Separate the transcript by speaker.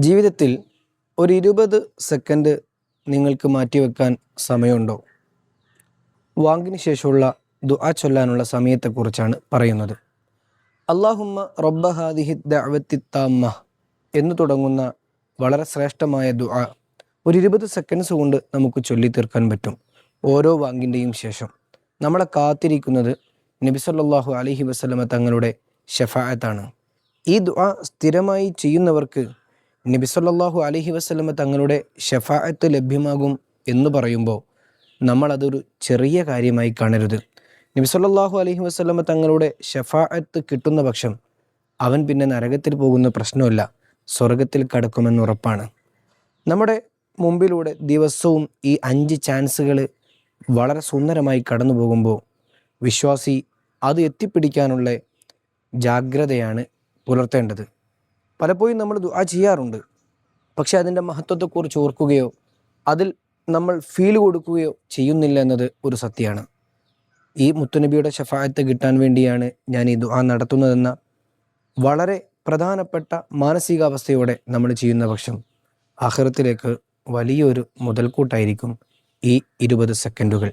Speaker 1: ജീവിതത്തിൽ ഒരു 20 സെക്കൻഡ് നിങ്ങൾക്ക് മാറ്റിവെക്കാൻ സമയമുണ്ടോ? വാങ്കിന് ശേഷമുള്ള ദുആ ചൊല്ലാനുള്ള സമയത്തെക്കുറിച്ചാണ് പറയുന്നത്. അല്ലാഹുമ്മ റബ്ബ ഹാദിഹി ദഅവത്തി താമ്മ എന്ന് തുടങ്ങുന്ന വളരെ ശ്രേഷ്ഠമായ ദുആ ഒരു 20 സെക്കൻഡ്സ് കൊണ്ട് നമുക്ക് ചൊല്ലിത്തീർക്കാൻ പറ്റും. ഓരോ വാങ്കിൻ്റെയും ശേഷം നമ്മളെ കാത്തിരിക്കുന്നത് നബി സല്ലല്ലാഹു അലൈഹി വസല്ലമ തങ്ങളുടെ ശഫാഅത്താണ്. ഈ ദുആ സ്ഥിരമായി ചെയ്യുന്നവർക്ക് നബി സല്ലല്ലാഹു അലൈഹി വസല്ലമ തങ്ങളുടെ ശഫാഅത്ത് ലഭ്യമാകും എന്ന് പറയുമ്പോൾ നമ്മളതൊരു ചെറിയ കാര്യമായി കാണരുത്. നബി സല്ലല്ലാഹു അലൈഹി വസല്ലമ തങ്ങളുടെ ശഫാഅത്ത് കിട്ടുന്ന പക്ഷം അവൻ പിന്നെ നരകത്തിൽ പോകുന്ന പ്രശ്നമല്ല, സ്വർഗത്തിൽ കടക്കുമെന്ന് ഉറപ്പാണ്. നമ്മുടെ മുമ്പിലൂടെ ദിവസവും ഈ 5 ചാൻസുകൾ വളരെ സുന്ദരമായി കടന്നു പോകുമ്പോൾ വിശ്വാസി അത് എത്തിപ്പിടിക്കാനുള്ള ജാഗ്രതയാണ് പുലർത്തേണ്ടത്. പലപ്പോഴും നമ്മൾ ദുആ ചെയ്യാറുണ്ട്, പക്ഷെ അതിൻ്റെ മഹത്വത്തെക്കുറിച്ച് ഓർക്കുകയോ അതിൽ നമ്മൾ ഫീൽ കൊടുക്കുകയോ ചെയ്യുന്നില്ല എന്നത് ഒരു സത്യമാണ്. ഈ മുത്തുനബിയുടെ ശഫാഅത്ത് കിട്ടാൻ വേണ്ടിയാണ് ഞാൻ ഈ ദുആ നടത്തുന്നതെന്ന വളരെ പ്രധാനപ്പെട്ട മാനസികാവസ്ഥയോടെ നമ്മൾ ചെയ്യുന്ന പക്ഷം ആഖിറത്തിലേക്ക് വലിയൊരു മുതൽക്കൂട്ടായിരിക്കും ഈ 20 സെക്കൻഡുകൾ.